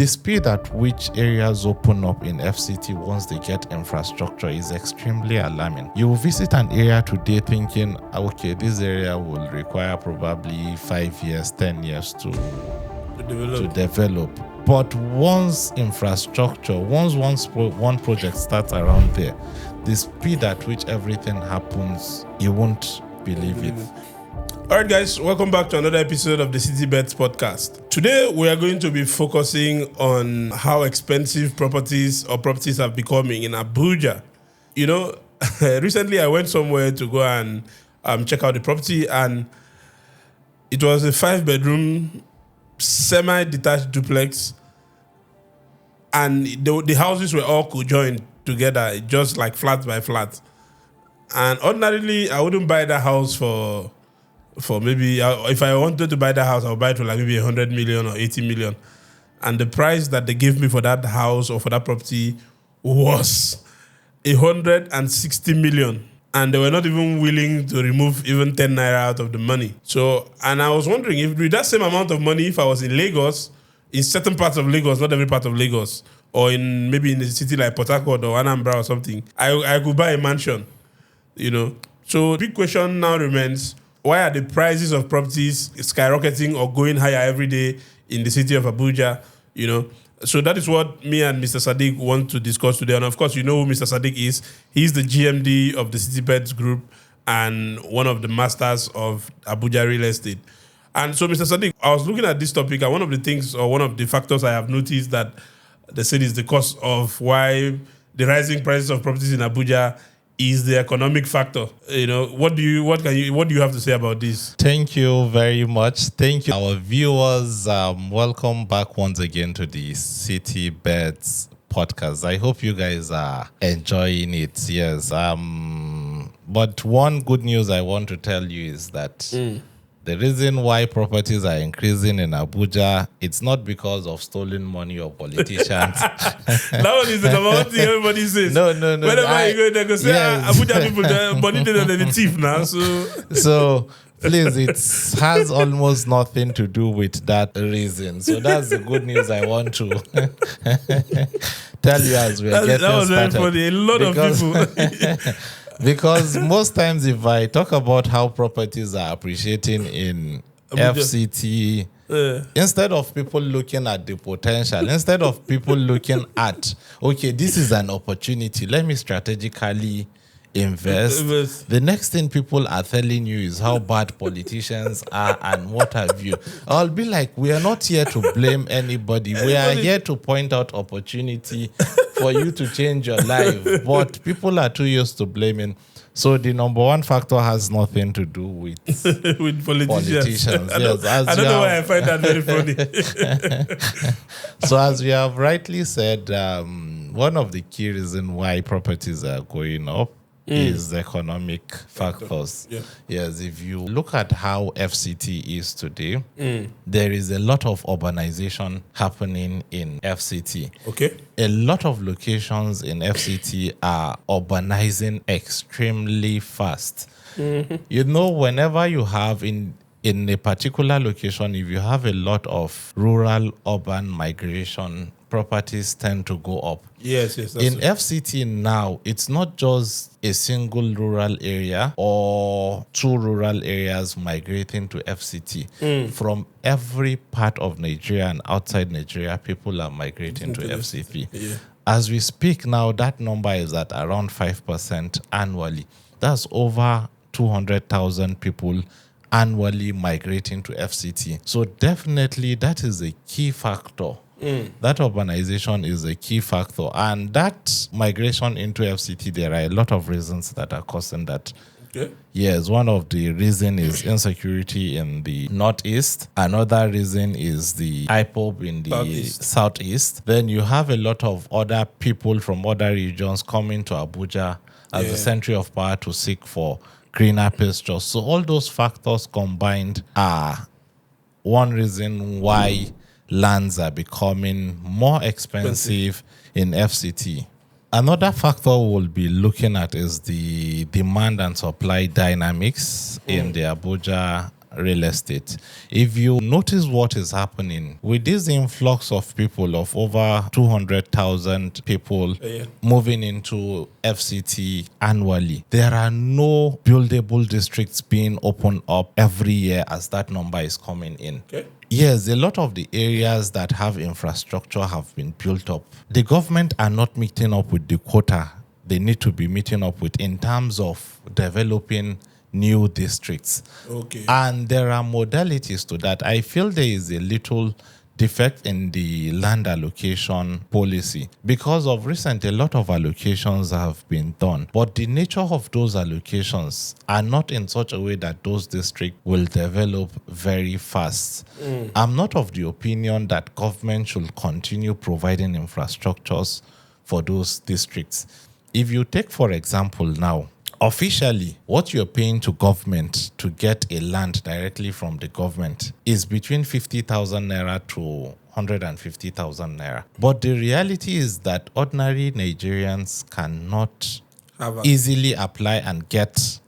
The speed at which areas open up in FCT once they get infrastructure is extremely alarming. You will visit an area today thinking, okay, this area will require probably 5 years, 10 years to develop. But once one project starts around there, the speed at which everything happens, you won't believe it. All right, guys, welcome back to another episode of the City Bets podcast. Today, we are going to be focusing on how expensive properties have become in Abuja. You know, recently I went somewhere to go and check out the property, and it was a 5-bedroom, semi-detached duplex, and the houses were all conjoined together, just like flat by flat. And ordinarily, I wouldn't buy that house for maybe, if I wanted to buy that house, I'll buy it for like maybe 100 million or 80 million. And the price that they gave me for that house or for that property was 160 million. And they were not even willing to remove even 10 naira out of the money. So, and I was wondering, if with that same amount of money, if I was in Lagos, in certain parts of Lagos, not every part of Lagos, or maybe in a city like Port Harcourt or Anambra or something, I could buy a mansion, you know. So the big question now remains, why are the prices of properties skyrocketing or going higher every day in the city of Abuja? You know, so that is what me and Mr. Sadiq want to discuss today. And of course, you know who Mr. Sadiq is. He's the GMD of the City Bets Group and one of the masters of Abuja real estate. And so, Mr. Sadiq, I was looking at this topic, and one of the things or one of the factors I have noticed that they said is the cause of why the rising prices of properties in Abuja is the economic factor. You know, what do you have to say about this? Thank you very much. Thank you, our viewers. Welcome back once again to the City Bets podcast. I hope you guys are enjoying it. Yes. But one good news I want to tell you is that the reason why properties are increasing in Abuja, it's not because of stolen money or politicians. That one is the number one thing everybody says. No. Whenever you go, they go say, yes. Abuja people, the money they don't have the thief now. So please, it has almost nothing to do with that reason. So that's the good news I want to tell you as we're getting started. That was very funny. A lot of people... Because most times if I talk about how properties are appreciating in Abuja. FCT, instead of people looking at the potential, instead of people looking at, okay, this is an opportunity, let me strategically invest. The next thing people are telling you is how bad politicians are and what have you. I'll be like, we are not here to blame anybody. We are here to point out opportunity for you to change your life. But people are too used to blaming. So the number one factor has nothing to do with with politicians. Yes, I don't know why I find that very funny. So as we have rightly said, one of the key reasons why properties are going up is economic factors. Yeah. Yes, if you look at how FCT is today, there is a lot of urbanization happening in FCT. Okay. A lot of locations in FCT are urbanizing extremely fast. You know, whenever you have in a particular location, if you have a lot of rural urban migration, properties tend to go up. Yes. In FCT now, it's not just a single rural area or two rural areas migrating to FCT. From every part of Nigeria and outside Nigeria, people are migrating to FCT. Yeah. As we speak now, that number is at around 5% annually. That's over 200,000 people annually migrating to FCT. So definitely that is a key factor. That urbanization is a key factor. And that migration into FCT, there are a lot of reasons that are causing that. Okay. Yes, one of the reasons is insecurity in the northeast. Another reason is the IPOB in the southeast. Then you have a lot of other people from other regions coming to Abuja as a center of power to seek for greener pastures. So all those factors combined are one reason why lands are becoming more expensive in FCT. Another factor we'll be looking at is the demand and supply dynamics in the Abuja real estate. If you notice what is happening with this influx of people, of over 200,000 people moving into FCT annually, there are no buildable districts being opened up every year as that number is coming in. Okay. Yes, a lot of the areas that have infrastructure have been built up. The government are not meeting up with the quota they need to be meeting up with in terms of developing new districts. Okay. And there are modalities to that. I feel there is a little defect in the land allocation policy. Because of recent, a lot of allocations have been done, but the nature of those allocations are not in such a way that those districts will develop very fast. I'm not of the opinion that government should continue providing infrastructures for those districts. If you take, for example, now, officially, what you're paying to government to get a land directly from the government is between 50,000 naira to 150,000 naira. But the reality is that ordinary Nigerians cannot easily apply and get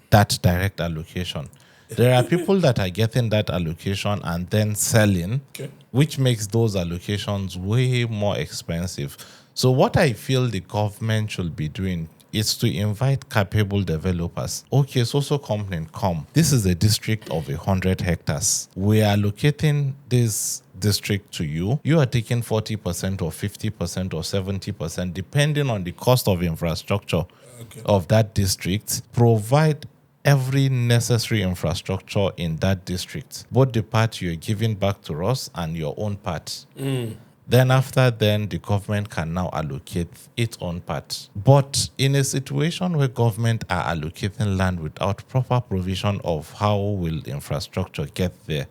that direct allocation. There are people that are getting that allocation and then selling, which makes those allocations way more expensive. So what I feel the government should be doing is to invite capable developers. Okay, so company, come. This is a district of 100 hectares. We are allocating this district to you. You are taking 40% or 50% or 70%, depending on the cost of infrastructure of that district. Provide every necessary infrastructure in that district, both the part you're giving back to us and your own part. Then after then, the government can now allocate its own part. But in a situation where government are allocating land without proper provision of how will infrastructure get there,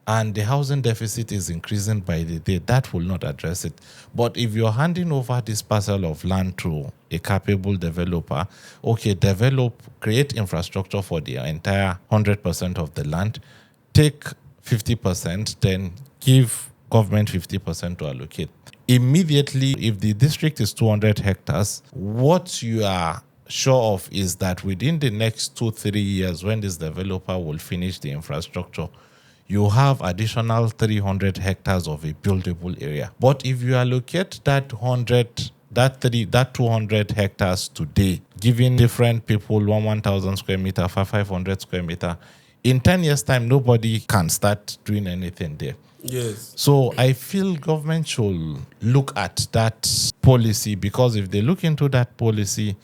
and the housing deficit is increasing by the day, that will not address it. But if you're handing over this parcel of land to a capable developer, okay, create infrastructure for the entire 100% of the land, take 50%, then give government 50% to allocate. Immediately, if the district is 200 hectares, what you are sure of is that within the next 2-3 years, when this developer will finish the infrastructure, you have additional 300 hectares of a buildable area. But if you allocate that 200 hectares today, giving different people 1,000 square meter, 500 square meter, in 10 years' time, nobody can start doing anything there. Yes. So I feel government should look at that policy, because if they look into that policy,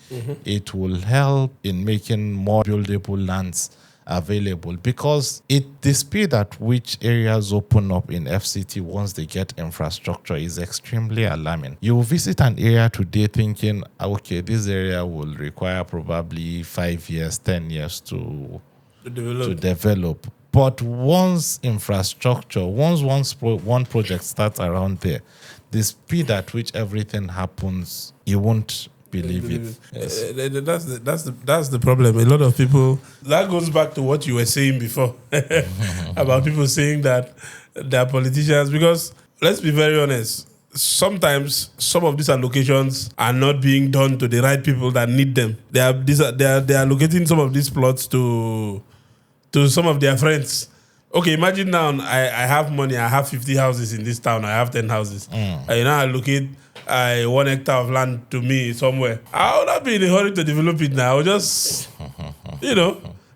it will help in making more buildable lands available, because the speed at which areas open up in FCT once they get infrastructure is extremely alarming. You visit an area today thinking, okay, this area will require probably 5 years, 10 years to develop. But once one project starts around there, the speed at which everything happens, you won't believe it. Yes. That's the problem. A lot of people, that goes back to what you were saying before about people saying that they're politicians, because let's be very honest, sometimes some of these allocations are not being done to the right people that need them. They are allocating some of these plots to some of their friends. Okay, imagine now I have money, I have 50 houses in this town, I have 10 houses. I now allocate 1 hectare of land to me somewhere. I would not be in a hurry to develop it now. I'll just,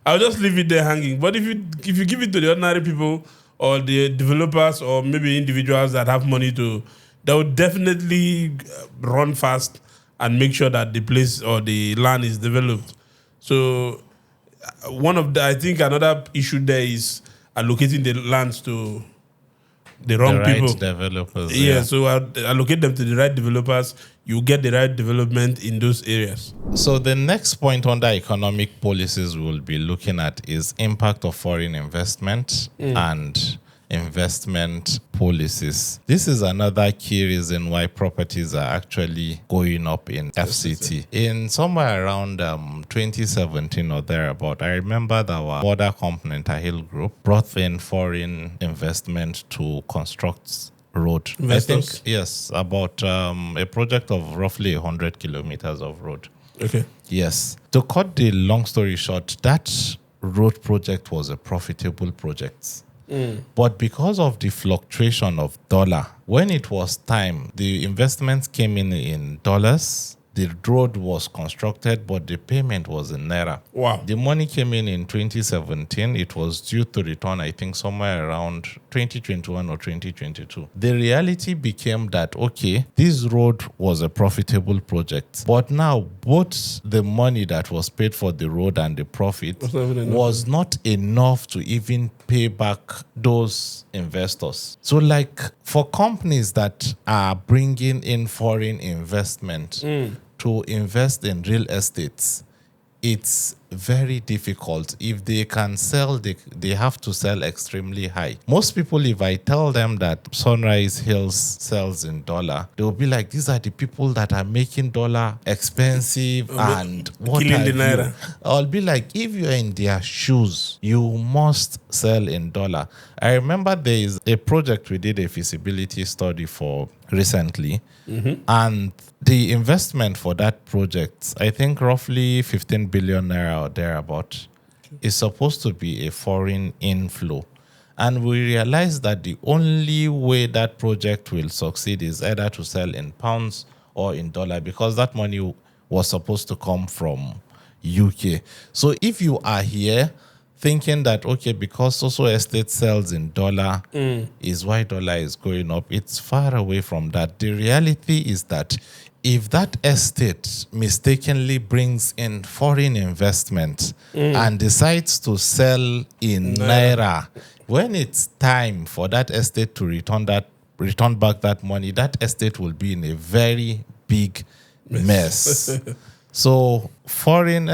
I'll just leave it there hanging. But if you give it to the ordinary people or the developers or maybe individuals that have money they will definitely run fast and make sure that the place or the land is developed. So I think another issue there is allocating the lands to the wrong people. Developers. Yeah, so allocate them to the right developers. You get the right development in those areas. So the next point under economic policies we'll be looking at is impact of foreign investment and investment policies. This is another key reason why properties are actually going up in FCT. In somewhere around 2017 or thereabout, I remember that our border company, Tahil Group, brought in foreign investment to construct road. Investors? I think, yes, about a project of roughly 100 kilometers of road. Okay. Yes. To cut the long story short, that road project was a profitable project. But because of the fluctuation of dollar, when it was time, the investments came in dollars. The road was constructed, but the payment was in naira. Wow. The money came in 2017. It was due to return, I think, somewhere around 2021 or 2022. The reality became that, okay, this road was a profitable project. But now, both the money that was paid for the road and the profit was not enough to even pay back those investors. So, like, for companies that are bringing in foreign investment, to invest in real estates, it's very difficult. If they can sell, they have to sell extremely high. Most people, if I tell them that Sunrise Hills sells in dollar, they'll be like, these are the people that are making dollar expensive and what killing have the you. naira. I'll be like, if you're in their shoes, you must sell in dollar. I remember there is a project we did a feasibility study for recently, and the investment for that project, I think roughly 15 billion naira or thereabout, is supposed to be a foreign inflow. And we realized that the only way that project will succeed is either to sell in pounds or in dollar, because that money was supposed to come from UK. So if you are here thinking that, okay, because social estate sells in dollar is why dollar is going up, it's far away from that. The reality is that if that estate mistakenly brings in foreign investment and decides to sell in naira, when it's time for that estate to return back that money, that estate will be in a very big mess. So foreign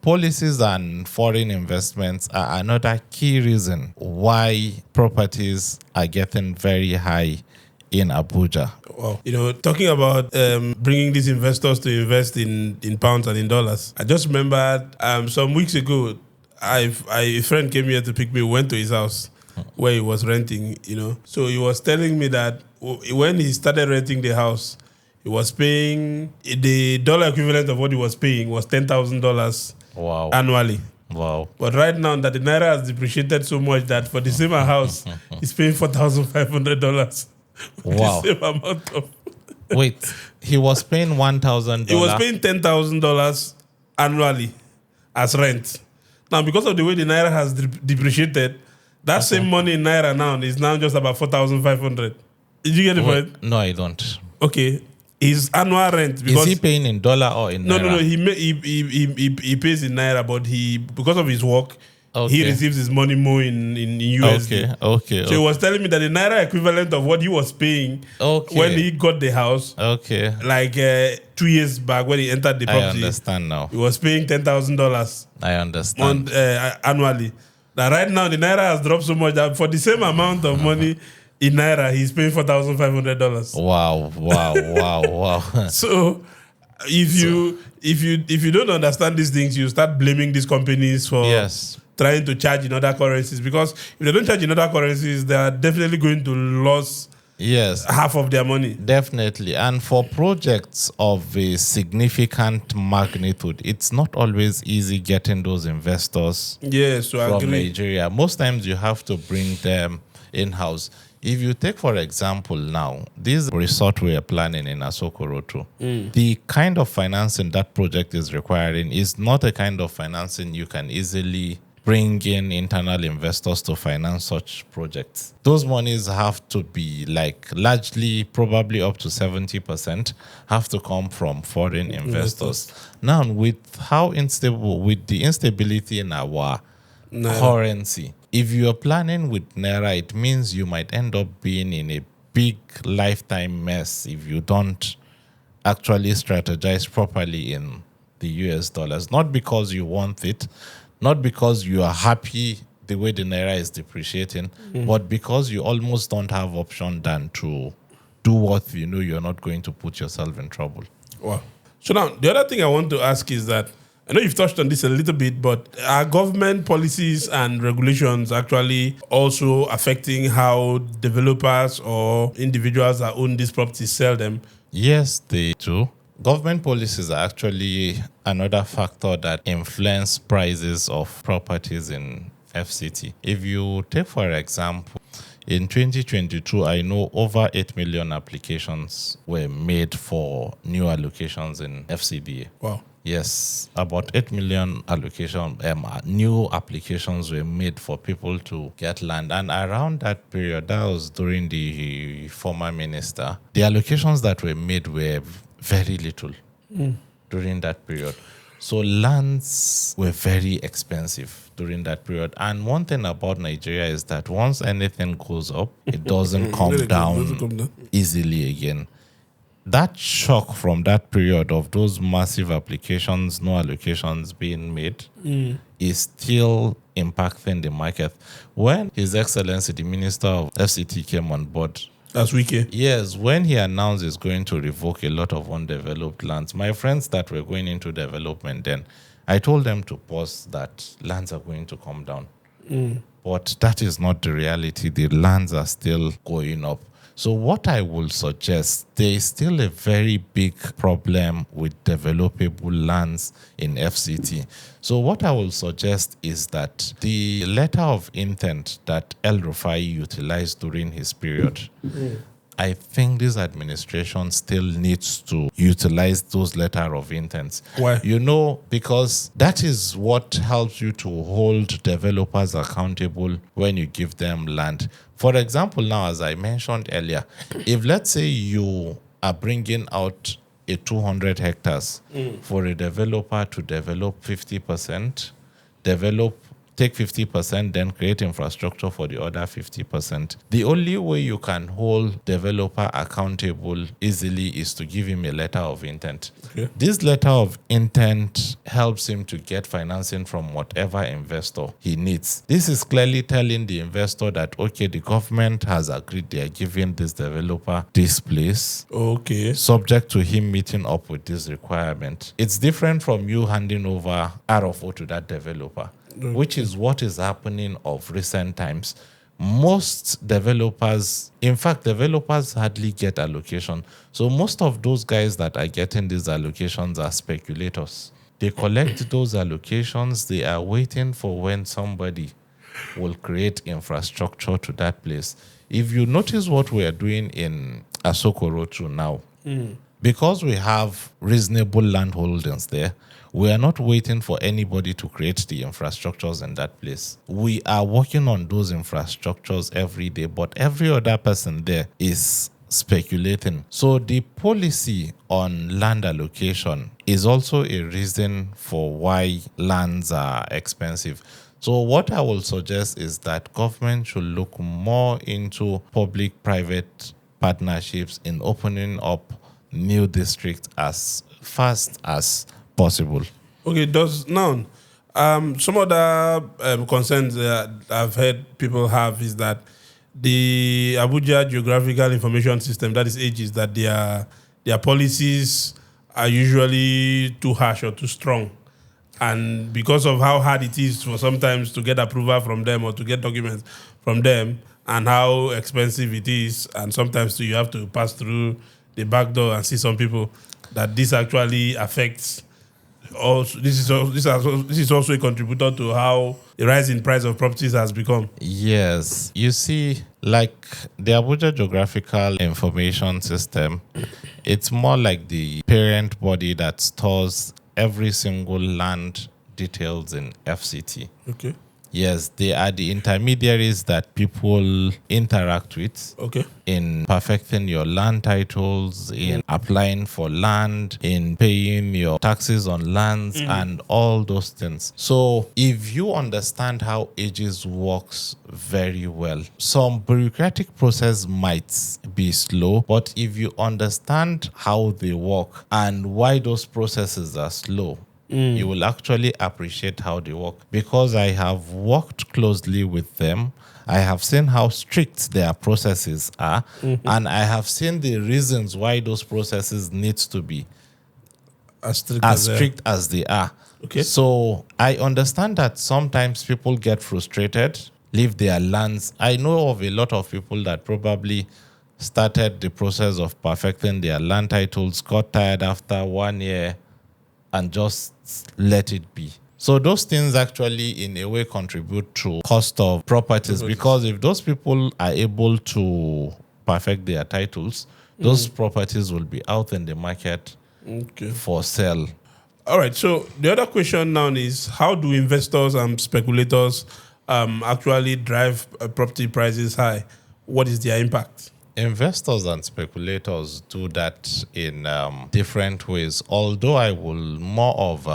policies and foreign investments are another key reason why properties are getting very high in Abuja. Wow. You know, talking about bringing these investors to invest in pounds and in dollars, I just remembered some weeks ago, a friend came here to pick me, went to his house where he was renting, you know. So he was telling me that when he started renting the house, he was paying, the dollar equivalent of what he was paying was $10,000 annually. Wow. But right now that the naira has depreciated so much that for the same house, he's paying $4,500. Wow. The same amount of Wait, he was paying $1,000. He was paying $10,000 annually as rent. Now, because of the way the naira has depreciated, that same money in naira now is now just about 4,500. Did you get the point? No, I don't. Okay, his annual rent, because is he paying in dollar or in naira? No. He pays in naira, but because of his work, he receives his money more in USD. Okay. So he was telling me that the naira equivalent of what he was paying when he got the house, like 2 years back when he entered the property, I understand now. He was paying $10,000. I understand. Annually. Now, right now, the naira has dropped so much that for the same amount of money in naira, he's paying $4,500. Wow. So, if you don't understand these things, you start blaming these companies for trying to charge in other currencies, because if they don't charge in other currencies, they are definitely going to lose half of their money. Definitely. And for projects of a significant magnitude, it's not always easy getting those investors from Nigeria. Most times you have to bring them in-house. If you take, for example, now, this resort we are planning in Asokoro, the kind of financing that project is requiring is not a kind of financing you can easily bring in internal investors to finance such projects. Those monies have to be largely, probably up to 70%, have to come from foreign investors. Now, with the instability in our currency, if you are planning with naira, it means you might end up being in a big lifetime mess if you don't actually strategize properly in the US dollars. Not because you want it, not because you are happy the way the naira is depreciating, but because you almost don't have option than to do what you know you're not going to put yourself in trouble. Wow. So now, the other thing I want to ask is that, I know you've touched on this a little bit, but are government policies and regulations actually also affecting how developers or individuals that own these properties sell them? Yes, they do. Government policies are actually another factor that influence prices of properties in FCT. If you take, for example, in 2022, I know over 8 million applications were made for new allocations in FCDA. Wow. Yes, about 8 million new applications were made for people to get land. And around that period, that was during the former minister, the allocations that were made were very little during that period. So lands were very expensive during that period. And one thing about Nigeria is that once anything goes up, it doesn't come down easily again. That shock from that period of those massive applications, no allocations being made, is still impacting the market. When His Excellency, the Minister of FCT, came on board, that's wicked. yes, when he announced he's going to revoke a lot of undeveloped lands, my friends that were going into development then, I told them to pause that lands are going to come down. But that is not the reality. The lands are still going up. So what I will suggest, there is still a very big problem with developable lands in FCT. So what I will suggest is that the letter of intent that El Rufai utilized during his period, I think this administration still needs to utilize those letter of intents. Why? You know, because that is what helps you to hold developers accountable when you give them land. For example, now, as I mentioned earlier, if let's say you are bringing out a 200 hectares for a developer to develop 50%, take 50%, then create infrastructure for the other 50%. The only way you can hold developer accountable easily is to give him a letter of intent. Okay. This letter of intent helps him to get financing from whatever investor he needs. This is clearly telling the investor that, okay, the government has agreed they are giving this developer this place. Okay. Subject to him meeting up with this requirement. It's different from you handing over RFO to that developer, which is what is happening of recent times. Most developers, in fact, developers hardly get allocation. So most of those guys that are getting these allocations are speculators. They collect those allocations. They are waiting for when somebody will create infrastructure to that place. If you notice what we are doing in Asokoro now, because we have reasonable land holdings there, we are not waiting for anybody to create the infrastructures in that place. We are working on those infrastructures every day, but every other person there is speculating. So the policy on land allocation is also a reason for why lands are expensive. So what I will suggest is that government should look more into public-private partnerships in opening up new districts as fast as possible. Okay, some other concerns that I've heard people have is that the Abuja Geographical Information System, that is AGIS, that their policies are usually too harsh or too strong. And because of how hard it is for sometimes to get approval from them or to get documents from them, and how expensive it is, and sometimes you have to pass through the back door and see some people, that this actually affects. Also, this is also a contributor to how the rise in price of properties has become. Yes. You see, like the Abuja Geographical Information System, it's more like the parent body that stores every single land details in FCT. Okay. Yes, they are the intermediaries that people interact with in perfecting your land titles, in applying for land, in paying your taxes on lands, and all those things. So if you understand how AGIS works very well, some bureaucratic process might be slow, but if you understand how they work and why those processes are slow, you will actually appreciate how they work, because I have worked closely with them. I have seen how strict their processes are, and I have seen the reasons why those processes need to be as strict as they are. Okay. So I understand that sometimes people get frustrated, leave their lands. I know of a lot of people that probably started the process of perfecting their land titles, got tired after 1 year, and just let it be. So those things actually, in a way, contribute to cost of properties, because if those people are able to perfect their titles, those properties will be out in the market for sale. All right. So the other question now is, how do investors and speculators actually drive property prices high? What is their impact? Investors and speculators do that in different ways, although I will more of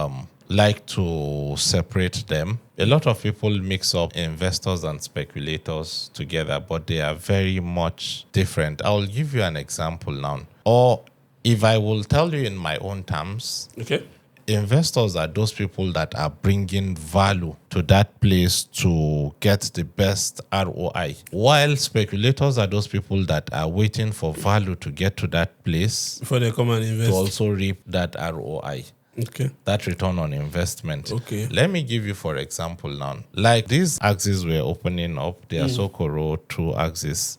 like to separate them. A lot of people mix up investors and speculators together, but they are very much different. I'll give you an example now. Or if I will tell you in my own terms, Okay. investors are those people that are bringing value to that place to get the best ROI, while speculators are those people that are waiting for value to get to that place Before they come and invest. to also reap that ROI. Okay. That return on investment. Okay. Let me give you, for example, now. Like these axes we're opening up, they are Sokoro 2 axes.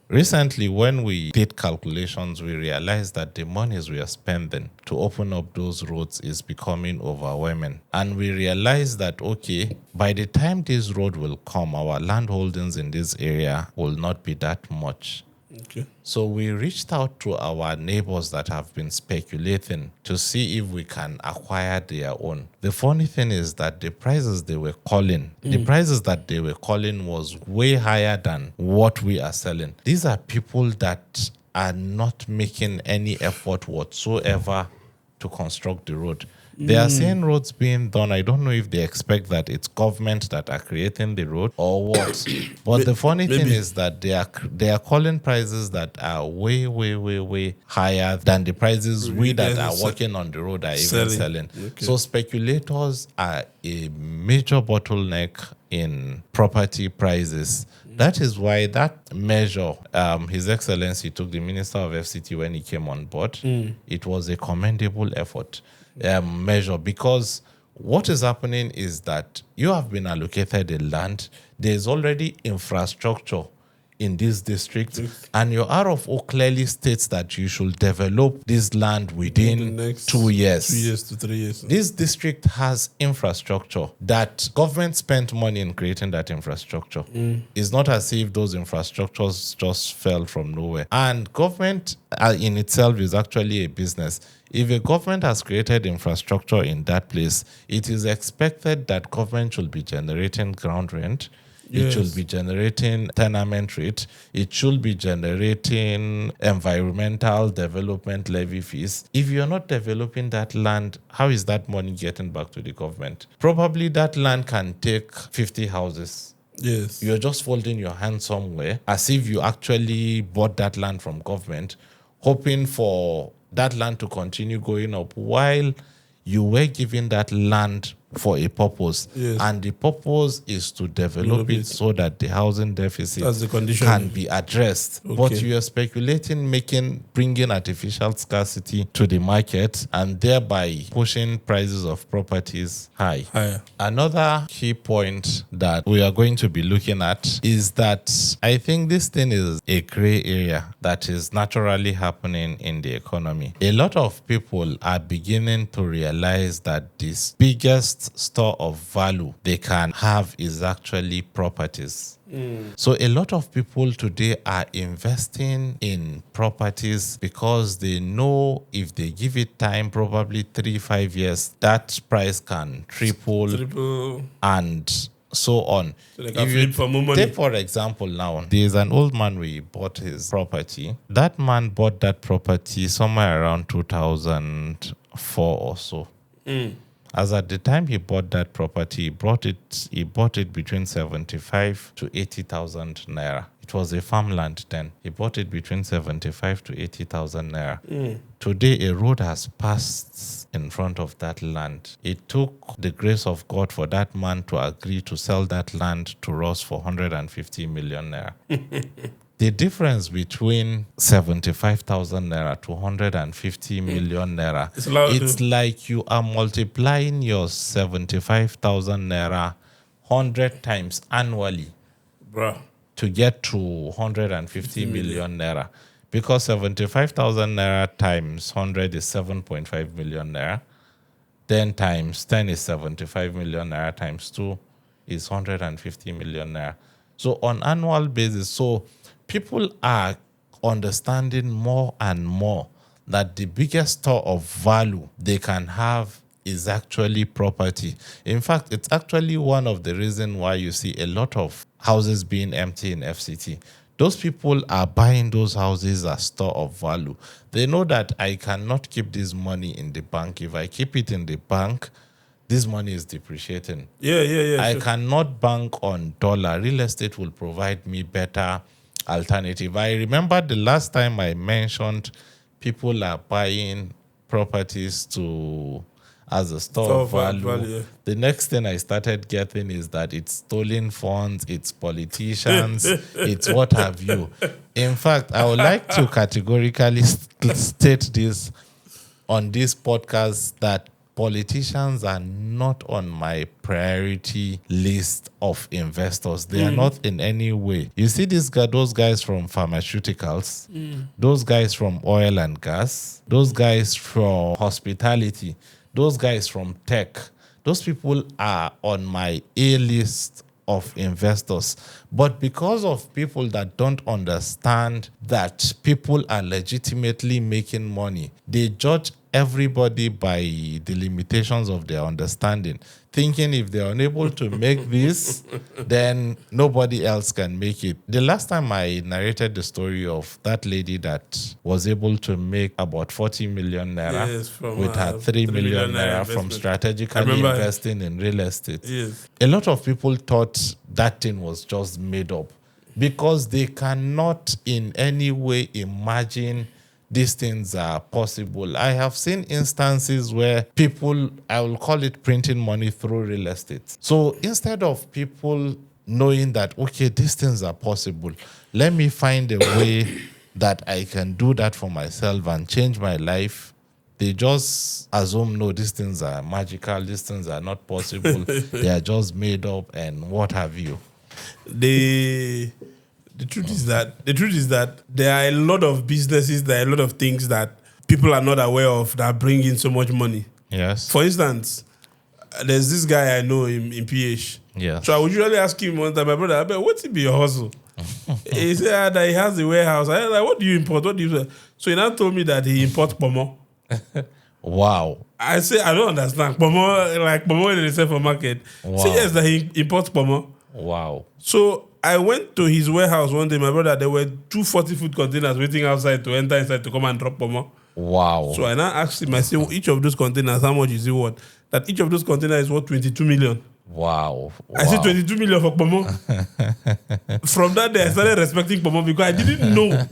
Recently, when we did calculations, we realized that the monies we are spending to open up those roads is becoming overwhelming. And we realized that, okay, by the time this road will come, our land holdings in this area will not be that much. Okay. So we reached out to our neighbors that have been speculating to see if we can acquire their own. The funny thing is that the prices they were calling, was way higher than what we are selling. These are people that are not making any effort whatsoever to construct the road. They are seeing roads being done. I don't know if they expect that it's government that are creating the road or what. But the funny thing is that they are calling prices that are way, way, way, way higher than the prices we that are working on the road are even selling. Okay. So speculators are a major bottleneck in property prices. That is why that measure, His Excellency took, the Minister of FCT, when he came on board, it was a commendable effort. Measure, because what is happening is that you have been allocated a land, there's already infrastructure in this district, and your RFO clearly states that you should develop this land within the next 2 years. 2 years to 3 years. This district has infrastructure that government spent money in creating that infrastructure. It's not as if those infrastructures just fell from nowhere. And government in itself is actually a business. If a government has created infrastructure in that place, it is expected that government should be generating ground rent. It should be generating tenement rate. It should be generating environmental development levy fees. If you're not developing that land, how is that money getting back to the government? Probably that land can take 50 houses. Yes. You're just folding your hands somewhere as if you actually bought that land from government, hoping for that land to continue going up while you were given that land for a purpose. Yes. And the purpose is to develop it so that the housing deficit That's the condition. can be addressed. Okay. But you are speculating, bringing artificial scarcity to the market and thereby pushing prices of properties higher. Another key point that we are going to be looking at is that I think this thing is a gray area that is naturally happening in the economy. A lot of people are beginning to realize that this biggest store of value they can have is actually properties. So a lot of people today are investing in properties because they know if they give it time, probably 3-5 years, that price can triple and so on. So they can flip for more money. Take, for example, now, there's an old man, we bought his property. That man bought that property somewhere around 2004 or so. As at the time he bought that property, he bought it between 75 to 80,000 naira. It was a farmland then. He bought it between 75 to 80,000 naira. Today, a road has passed in front of that land. It took the grace of God for that man to agree to sell that land to us for 150 million naira. The difference between 75,000 naira to 150 million naira, it's like you are multiplying your 75,000 naira 100 times annually. Bruh. to get to 150 million naira. Because 75,000 naira times 100 is 7.5 million naira. 10 times 10 is 75 million naira, times 2 is 150 million naira. So on annual basis, so people are understanding more and more that the biggest store of value they can have is actually property. In fact, it's actually one of the reasons why you see a lot of houses being empty in FCT. Those people are buying those houses as store of value. They know that I cannot keep this money in the bank. If I keep it in the bank, this money is depreciating. Yeah. I cannot bank on dollar. Real estate will provide me better alternative. I remember the last time I mentioned people are buying properties to as a store of value. Yeah. The next thing I started getting is that it's stolen funds, it's politicians, it's what have you. In fact, I would like to categorically state this on this podcast that politicians are not on my priority list of investors. They are not in any way. You see those guys from pharmaceuticals, those guys from oil and gas, those guys from hospitality, those guys from tech. Those people are on my A list of investors. But because of people that don't understand that people are legitimately making money, they judge everybody by the limitations of their understanding, thinking if they're unable to make this, then nobody else can make it. The last time I narrated the story of that lady that was able to make about 40 million naira with her 3 million naira from strategically investing in real estate. Yes. A lot of people thought that thing was just made up because they cannot in any way imagine these things are possible. I have seen instances where people, I will call it printing money through real estate. So instead of people knowing that, okay, these things are possible, let me find a way that I can do that for myself and change my life, they just assume, no, these things are magical, these things are not possible, they are just made up and what have you. The truth is that there are a lot of businesses, there are a lot of things that people are not aware of that bring in so much money. Yes. For instance, there's this guy I know in PH. Yes. So I would usually ask him one time, my brother, I bet, what's it be your hustle? He said that he has a warehouse. I was like, what do you import? What do you say? So he now told me that he imports pomo. Wow. I say, I don't understand. Pomo, like pomo in the sell for market. Wow. Say yes that he imports pomo. Wow. So I went to his warehouse one day, my brother, there were 2 40-foot containers waiting outside to enter inside to come and drop pomo. Wow. So I now asked him, I say, each of those containers, how much is it worth? That each of those containers is worth 22 million. Wow. I said 22 million for pomo. From that day, I started respecting pomo because I didn't know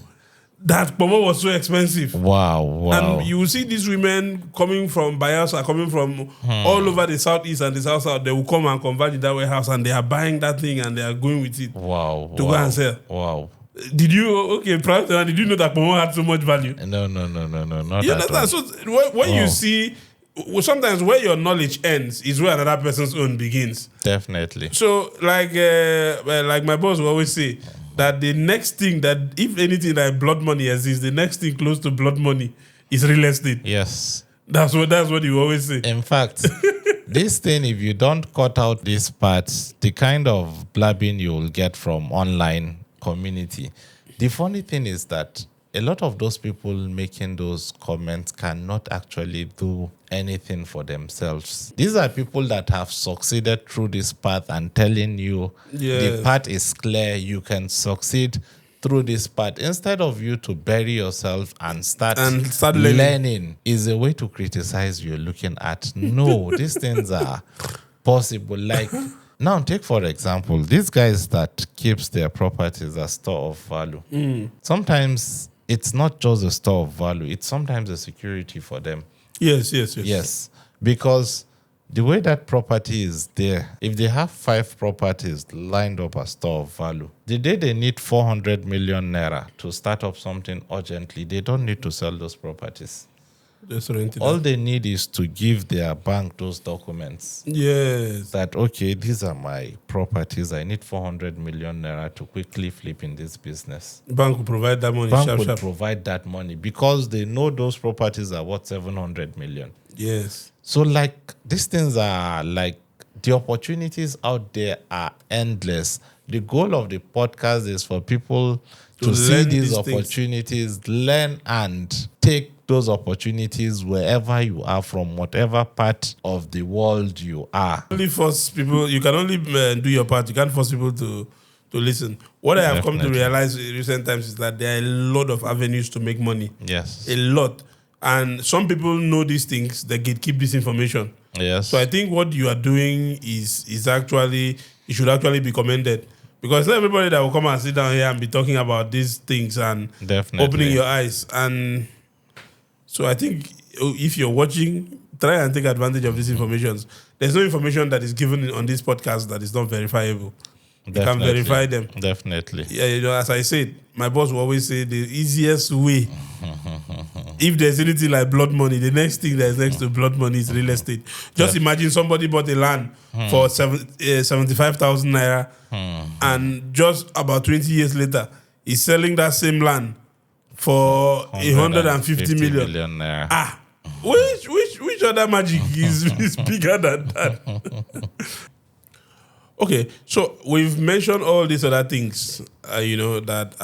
that pomo was so expensive. Wow. And you will see these women coming from Bayelsa, coming from all over the southeast and the south. They will come and convert in that warehouse and they are buying that thing and they are going with it. Wow. To go and sell. Wow. Did you did you know that pomo had so much value? No, not You at understand? all. So when you see, sometimes where your knowledge ends is where another person's own begins. Definitely. So like my boss will always say that the next thing that, if anything like blood money exists, the next thing close to blood money is real estate. Yes. That's what you always say. In fact, this thing, if you don't cut out these parts, the kind of blabbing you will get from online community. The funny thing is that a lot of those people making those comments cannot actually do anything for themselves. These are people that have succeeded through this path and telling you the path is clear, you can succeed through this path. Instead of you to bury yourself and start learning is a way to criticize you're looking at. No, these things are possible. Like, now take for example, these guys that keeps their properties as store of value. Sometimes it's not just a store of value, it's sometimes a security for them. Yes. Because the way that property is there, if they have 5 properties lined up as store of value, the day they need 400 million naira to start up something urgently, they don't need to sell those properties. Just rent it All out. they need is to give their bank those documents Yes. that, okay, these are my properties. I need 400 million naira to quickly flip in this business. Bank will provide that money Bank sharp, would sharp. provide that money because they know those properties are worth 700 million. Yes. So, like, these things are like the opportunities out there are endless. The goal of the podcast is for people to see learn these these things. opportunities, learn and take those opportunities wherever you are, from whatever part of the world you are. Only force people. You can only do your part. You can't force people to listen. What I have come to Definitely. realize in recent times is that there are a lot of avenues to make money. Yes. A lot. And some people know these things. They keep this information. Yes. So I think what you are doing is actually, it should actually be commended, because not everybody that will come and sit down here and be talking about these things and Definitely. opening your eyes. And so I think if you're watching, try and take advantage of these informations. There's no information that is given on this podcast that is not verifiable. You can verify them. Definitely. Yeah, as I said, my boss will always say the easiest way. If there's anything like blood money, the next thing that is next to blood money is real estate. Just imagine somebody bought a land for 75,000 naira, and just about 20 years later, he's selling that same land for 150 million. Naira. Which other magic is bigger than that? Okay, so we've mentioned all these other things, that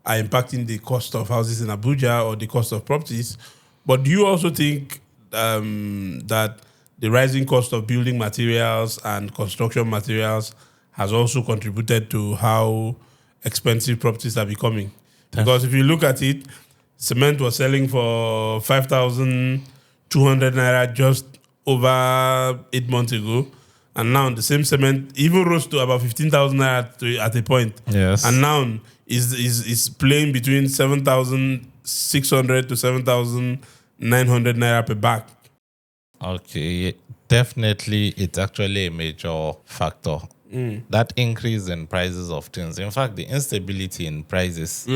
are impacting the cost of houses in Abuja or the cost of properties. But do you also think that the rising cost of building materials and construction materials has also contributed to how expensive properties are becoming? Because if you look at it, cement was selling for 5,200 naira just over 8 months ago. And now the same cement even rose to about 15,000 naira at a point. Yes. And now is playing between 7,600 to 7,900 naira per bag. Okay, definitely, it's actually a major factor. That increase in prices of things. In fact, the instability in prices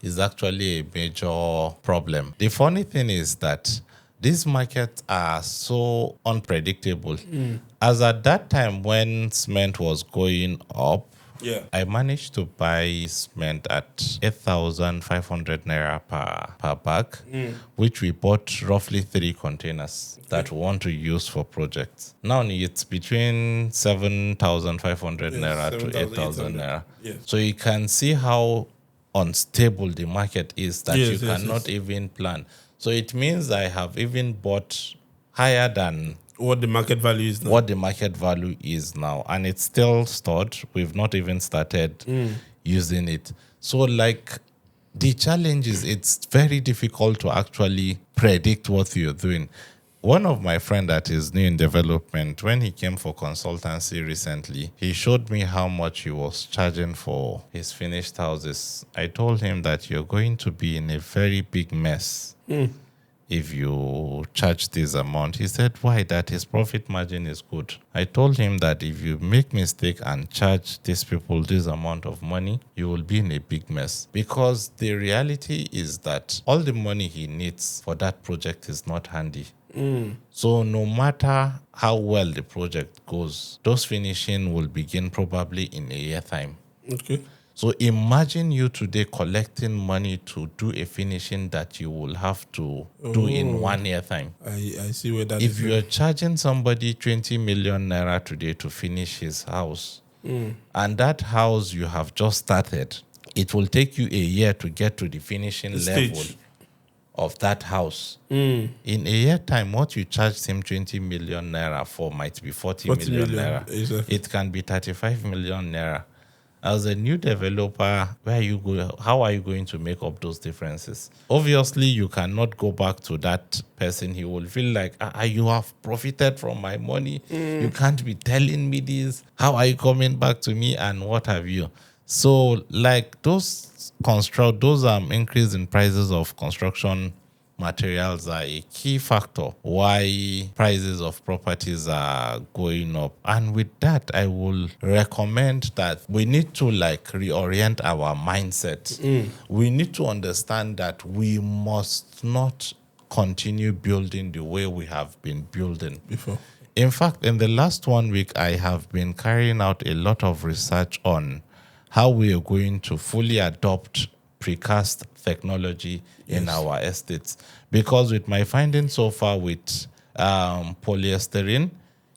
is actually a major problem. The funny thing is that these markets are so unpredictable. As at that time when cement was going up, I managed to buy cement at 8,500 naira per bag, which we bought roughly 3 containers that we want to use for projects. Now it's between 7,500 naira to 8,000 naira. So you can see how unstable the market is, that you cannot even plan. So it means I have even bought higher than what the market value is now. And it's still stored. We've not even started using it. So like, the challenge is it's very difficult to actually predict what you're doing. One of my friend that is new in development, when he came for consultancy recently, he showed me how much he was charging for his finished houses. I told him that you're going to be in a very big mess if you charge this amount. He said, why? That his profit margin is good. I told him that if you make mistake and charge these people this amount of money, you will be in a big mess. Because the reality is that all the money he needs for that project is not handy. So no matter how well the project goes, those finishing will begin probably in a year time. Okay. So imagine you today collecting money to do a finishing that you will have to do in 1 year time. I see where that If you're charging somebody 20 million naira today to finish his house, and that house you have just started, it will take you a year to get to the finishing level of that house. In a year time, what you charged him 20 million naira for might be 40 million naira. Exactly. It can be 35 million naira. As a new developer, where you go? How are you going to make up those differences? Obviously, you cannot go back to that person. He will feel like, you have profited from my money. You can't be telling me this. How are you coming back to me and what have you? So, like those increase in prices of construction materials are a key factor why prices of properties are going up. And with that, I will recommend that we need to reorient our mindset. We need to understand that we must not continue building the way we have been building Before. In fact, in the last 1 week, I have been carrying out a lot of research on how we are going to fully adopt precast technology in our estates. Because with my findings so far with polyester,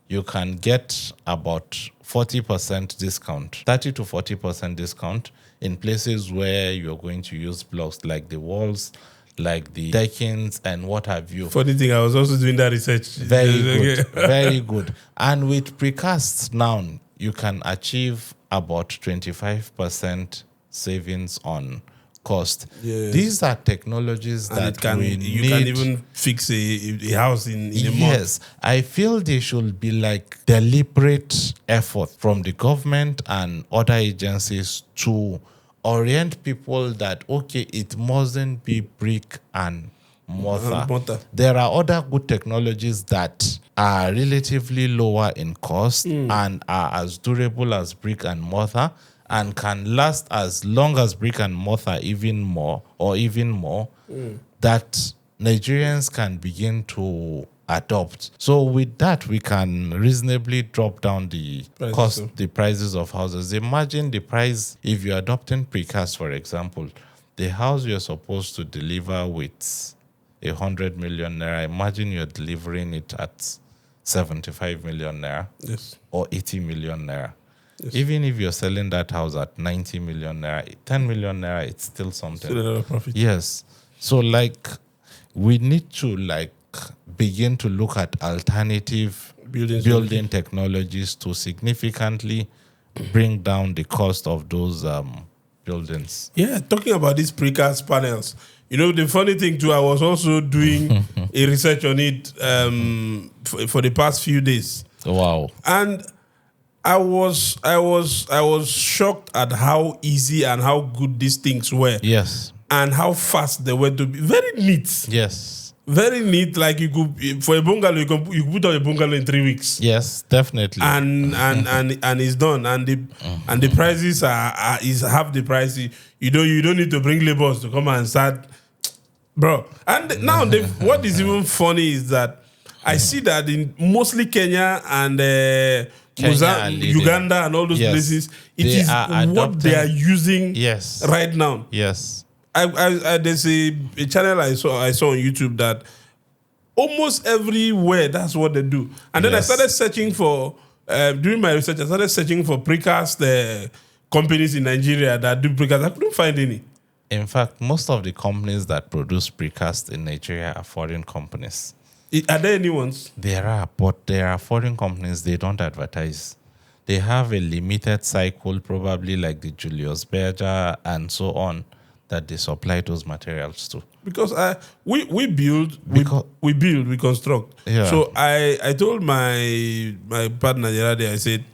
you can get about 40% discount, 30 to 40% discount in places where you're going to use blocks like the walls, like the deckings and what have you. Funny thing, I was also doing that research. Very good, very good. And with precasts now, you can achieve about 25% savings on cost. Yes. These are technologies And that we need. You can even fix a house in a month. Yes, I feel there should be like deliberate effort from the government and other agencies to orient people that, okay, it mustn't be brick and mortar. There are other good technologies that are relatively lower in cost and are as durable as brick and mortar and can last as long as brick and mortar, even more, that Nigerians can begin to adopt. So with that, we can reasonably drop down the prices of houses. Imagine the price if you're adopting precast, for example. The house you're supposed to deliver with 100 million naira, imagine you're delivering it at 75 million naira or 80 million naira. Yes. Even if you're selling that house at 90 million naira, 10 million naira, it's still something. Still a lot of profit. Yes. So we need to begin to look at alternative building technologies to significantly bring down the cost of those buildings. Yeah, talking about these precast panels, the funny thing too, I was also doing a research on it for the past few days. Wow. And I was shocked at how easy and how good these things were. Yes. And how fast they were to be. Very neat. Yes. Very neat. Like you could, for a bungalow, you could put up a bungalow in 3 weeks. Yes, definitely. And it's done. And the prices is half the price. You don't need to bring laborers to come and start, bro. And now what is even funny is that I see that in mostly Kenya and Uganda and all those places, it is what they are using right now. Yes. There's a channel I saw on YouTube that almost everywhere that's what they do. And then I started searching for during my research. I started searching for precast companies in Nigeria that do precast. I couldn't find any. In fact, most of the companies that produce precast in Nigeria are foreign companies. Are there any ones? There are, but there are foreign companies. They don't advertise. They have a limited cycle, probably like the Julius Berger and so on, that they supply those materials to. Because we build, we construct. Yeah. So I told my partner the other day, I said,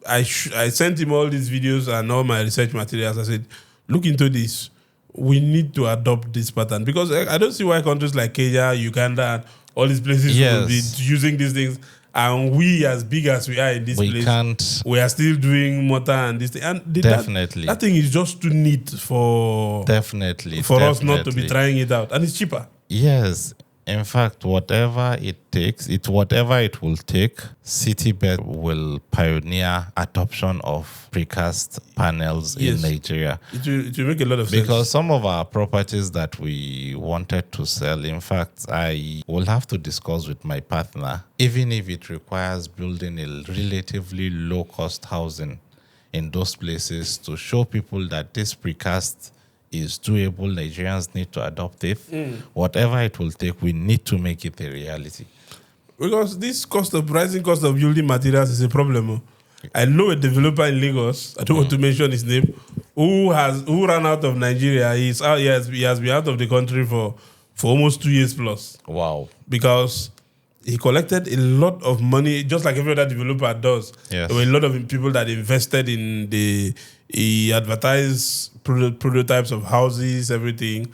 I sent him all these videos and all my research materials. I said, look into this. We need to adopt this pattern. Because I don't see why countries like Kenya, Uganda, and all these places will be using these things. And we, as big as we are in this place, we are still doing mortar and this thing. And definitely. That thing is just too neat for us not to be trying it out. And it's cheaper. Yes. In fact, whatever it will take, CityBet will pioneer adoption of precast panels in Nigeria. It will make a lot of sense. Because some of our properties that we wanted to sell, in fact, I will have to discuss with my partner, even if it requires building a relatively low-cost housing in those places to show people that this precast is doable. Nigerians need to adopt it. Whatever it will take, we need to make it a reality. Because this rising cost of building materials is a problem. I know a developer in Lagos, I don't want to mention his name, who ran out of Nigeria. He has been out of the country for almost 2 years plus. Wow. Because he collected a lot of money, just like every other developer does. Yes. There were a lot of people that invested in he advertised prototypes of houses, everything.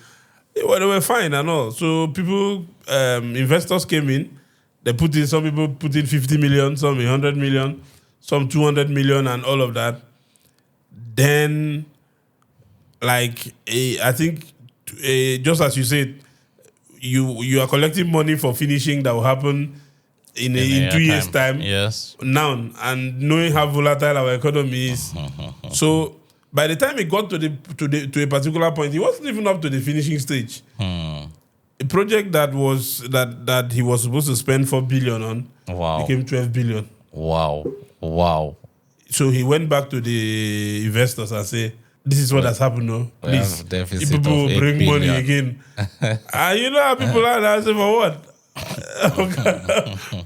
They were fine and all. So people, investors came in. Some people put in 50 million, some 100 million, some 200 million and all of that. Then, I think, just as you said, you are collecting money for finishing that will happen in 2 years' time. Yes. Now, and knowing how volatile our economy is, so by the time it got to a particular point, he wasn't even up to the finishing stage. A project that he was supposed to spend 4 billion on became 12 billion. Wow. So he went back to the investors and say, "This is what has happened. No, please, deficit people of will 8 bring money billion." again." And you know how people are now. I say, "For what?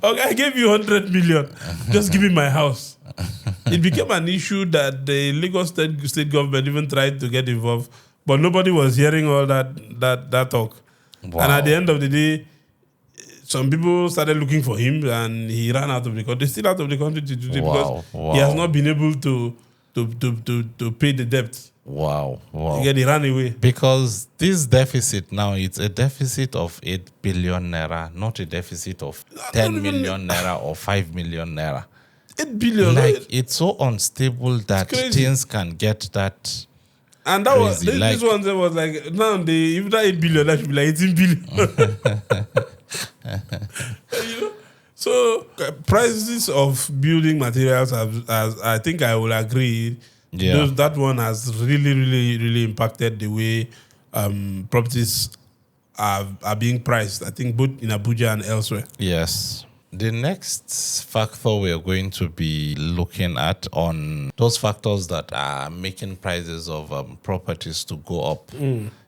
Okay, I gave you 100 million. Just give me my house." It became an issue that the Lagos state government even tried to get involved, but nobody was hearing all that talk. Wow. And at the end of the day, some people started looking for him, and he ran out of the country. Still out of the country today because he has not been able to pay the debt. Wow. Again, he ran away. Because this deficit now, it's a deficit of 8 billion naira, not a deficit of 10 million naira or 5 million naira. 8 billion. Like, it's so unstable that things can get that. And that was this one was like, now if that 8 billion, that should be like 18 billion. You know? So prices of building materials I think I will agree. Yeah. That one has really impacted the way properties are being priced. I think both in Abuja and elsewhere. Yes. The next factor we are going to be looking at on those factors that are making prices of properties to go up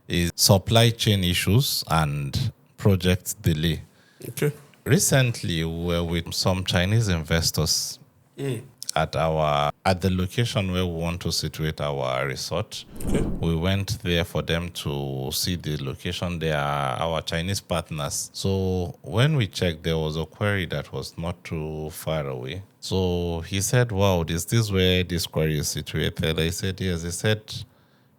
is supply chain issues and project delay. Okay. Recently, we were with some Chinese investors at the location where we want to situate our resort. Okay. We went there for them to see the location. They are our Chinese partners. So when we checked, there was a quarry that was not too far away. So he said, "Wow, is this where this quarry is situated?" I said, "Yes." He said,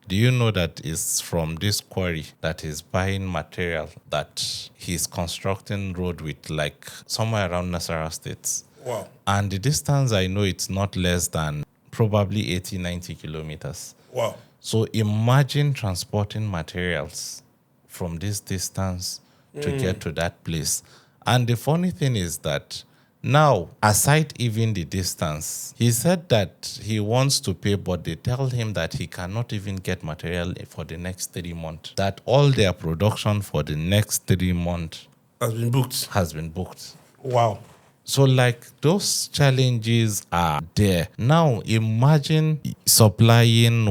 "Do you know that it's from this quarry that is buying material that he's constructing road with, like somewhere around Nasarawa State?" Wow. And the distance, I know it's not less than probably 80, 90 kilometers. Wow. So imagine transporting materials from this distance to get to that place. And the funny thing is that now, aside even the distance, he said that he wants to pay, but they tell him that he cannot even get material for the next 3 months. That all their production for the next 3 months has been booked. Wow. So, like, those challenges are there. Now, imagine supplying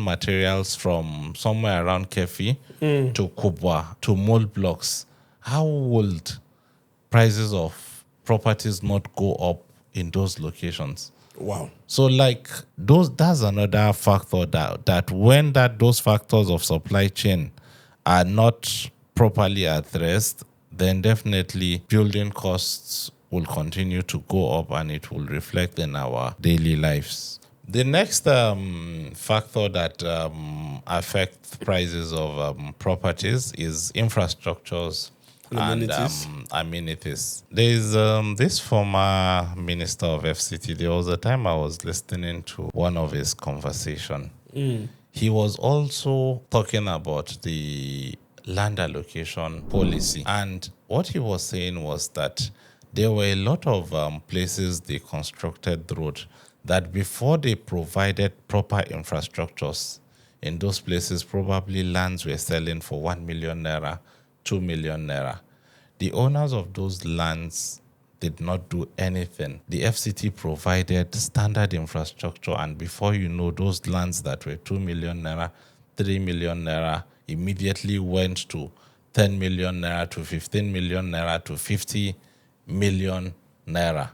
materials from somewhere around Kefi to Kubwa to mold blocks. How would prices of properties not go up in those locations? Wow. So, like, that's another factor that when those factors of supply chain are not properly addressed, then definitely building costs will continue to go up and it will reflect in our daily lives. The next factor that affects prices of properties is infrastructures and amenities. There is this former minister of FCT. There was a time I was listening to one of his conversation. He was also talking about the land allocation policy. And what he was saying was that there were a lot of places they constructed road that before they provided proper infrastructures in those places, probably lands were selling for 1 million naira, 2 million naira. The owners of those lands did not do anything. The FCT provided standard infrastructure, and before you know, those lands that were 2 million naira, 3 million naira, immediately went to 10 million naira, to 15 million naira, to 50 million naira.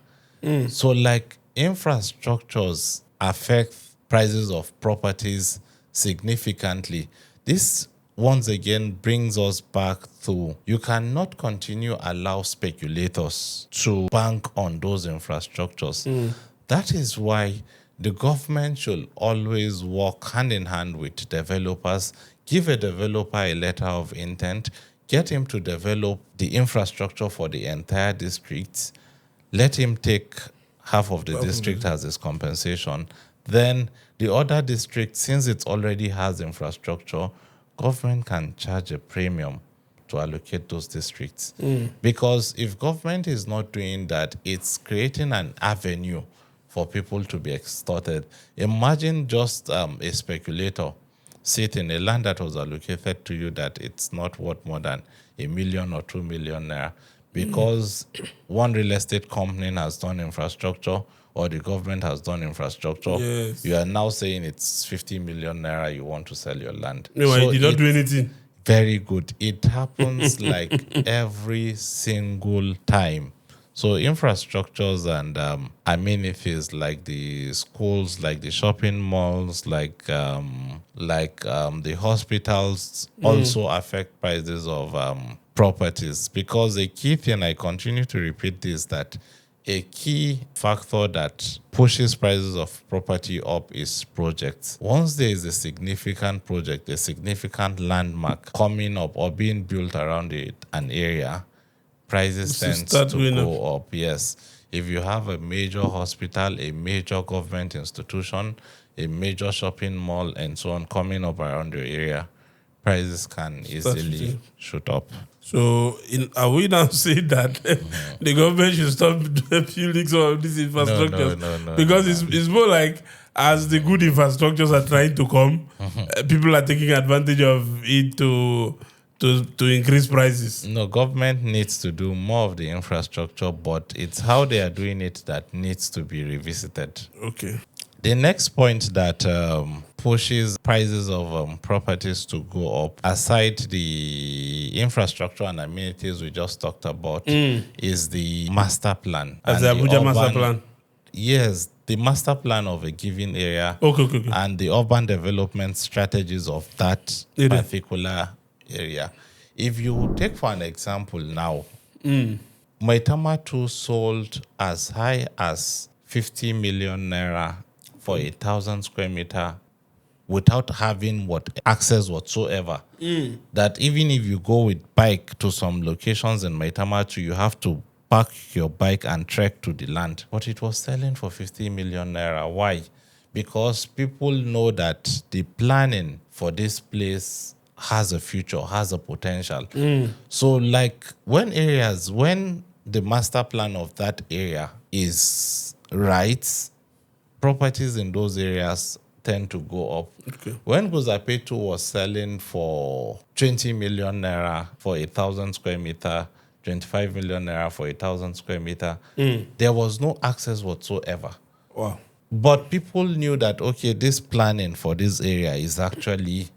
So, like, infrastructures affect prices of properties significantly. This once again brings us back to you cannot continue allow speculators to bank on those infrastructures. That is why the government should always work hand in hand with developers, give a developer a letter of intent, get him to develop the infrastructure for the entire district, let him take half of the district as his compensation. Then the other district, since it already has infrastructure, government can charge a premium to allocate those districts. Because if government is not doing that, it's creating an avenue for people to be extorted. Imagine just a speculator sit in a land that was allocated to you that it's not worth more than 1 million or 2 million naira because one real estate company has done infrastructure or the government has done infrastructure. Yes. You are now saying it's 50 million naira you want to sell your land. Meanwhile, you did not do anything. Very good. It happens like every single time. So infrastructures and amenities like the schools, like the shopping malls, like the hospitals also affect prices of properties. Because a key thing, I continue to repeat this, that a key factor that pushes prices of property up is projects. Once there is a significant project, a significant landmark coming up or being built around an area, prices tend to go up. Yes. If you have a major hospital, a major government institution, a major shopping mall, and so on coming up around your area, prices can easily shoot up. So, are we now saying that the government should stop building some of these infrastructures? No, because it's more like as the good infrastructures are trying to come, people are taking advantage of it to increase prices. No, government needs to do more of the infrastructure, but it's how they are doing it that needs to be revisited. Okay. The next point that pushes prices of properties to go up, aside the infrastructure and amenities we just talked about, is the master plan. As the Abuja master plan? Yes, the master plan of a given area okay. and the urban development strategies of that particular area. If you take for an example now, Maitama 2 sold as high as 50 million naira for 1,000 square meter without having access whatsoever. That even if you go with bike to some locations in Maitama 2, you have to park your bike and trek to the land. But it was selling for 50 million naira. Why? Because people know that the planning for this place has a future, has a potential. So like when the master plan of that area is right, properties in those areas tend to go up. Okay. When Gozapetu was selling for 20 million naira for 1,000 square meter, 25 million naira for 1,000 square meter, there was no access whatsoever. Wow. But people knew that, okay, this planning for this area is actually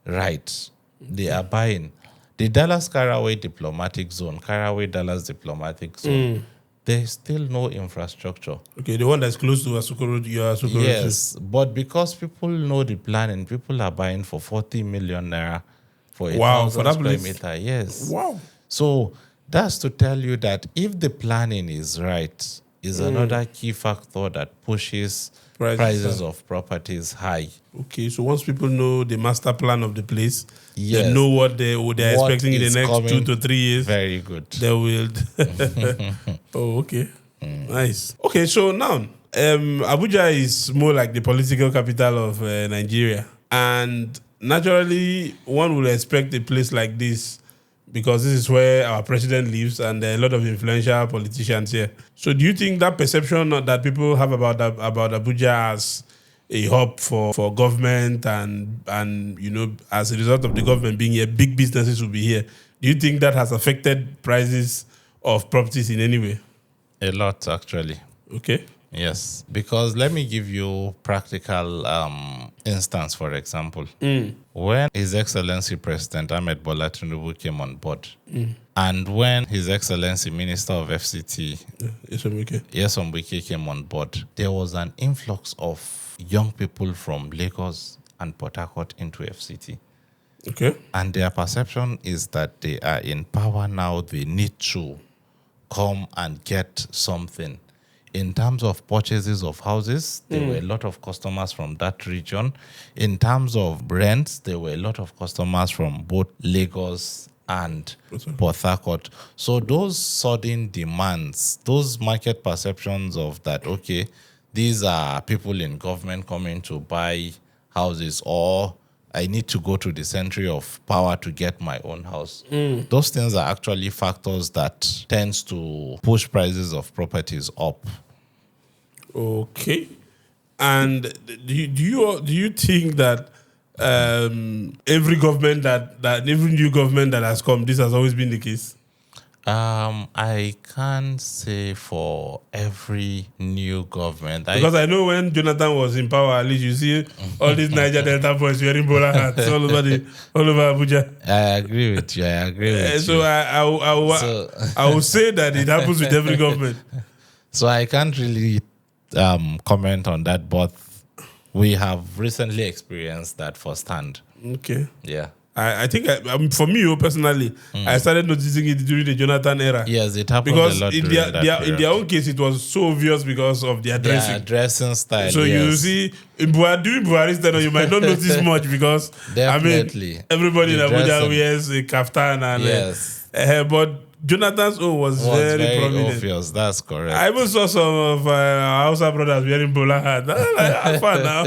right. They are buying. The Dallas-Caraway diplomatic zone, Caraway-Dallas diplomatic zone, there's still no infrastructure. Okay, the one that's close to Asukoro. Yes, but because people know the planning, people are buying for 40 million naira for 1,000 square meter. Yes. Wow. So that's to tell you that if the planning is right, is another key factor that pushes prices of properties high. Okay, so once people know the master plan of the place, yes, they know what they're expecting in the next 2 to 3 years. Very good. They will. Oh, okay. Nice. Okay, so now, Abuja is more like the political capital of Nigeria. And naturally, one would expect a place like this because this is where our president lives and there are a lot of influential politicians here. So do you think that perception that people have about Abuja as a hub for government and you know, as a result of the government being here, big businesses will be here, do you think that has affected prices of properties in any way? A lot, actually. Okay. Yes, because let me give you practical instance, for example. When His Excellency President Ahmed Bola Tinubu came on board, and when His Excellency Minister of FCT, Nyesom Wike came on board, there was an influx of young people from Lagos and Port Harcourt into FCT. Okay. And their perception is that they are in power now, they need to come and get something. In terms of purchases of houses, there were a lot of customers from that region. In terms of rents, there were a lot of customers from both Lagos and Port Harcourt. So those sudden demands, those market perceptions of that, okay, these are people in government coming to buy houses, or I need to go to the century of power to get my own house. Those things are actually factors that tends to push prices of properties up. Okay. And do you think that every government that every new government that has come, this has always been the case? I can't say for every new government. Because I know when Jonathan was in power, at least you see all these Niger Delta boys wearing bowler hats all over Abuja. I agree with you. So I will say that it happens with every government. So I can't really comment on that, but we have recently experienced that firsthand. Okay. Yeah. I think for me personally, I started noticing it during the Jonathan era. Yes, it happened because a lot in their own case, it was so obvious because of their dressing. Their dressing style. So yes. you see, during Buhari's tenure, you might not notice much because Definitely. Everybody in Abuja wears a kaftan and yes. But Jonathan's own was very prominent. Obvious. That's correct. I even saw some of our Hausa brothers wearing bowler hats. Have fun now.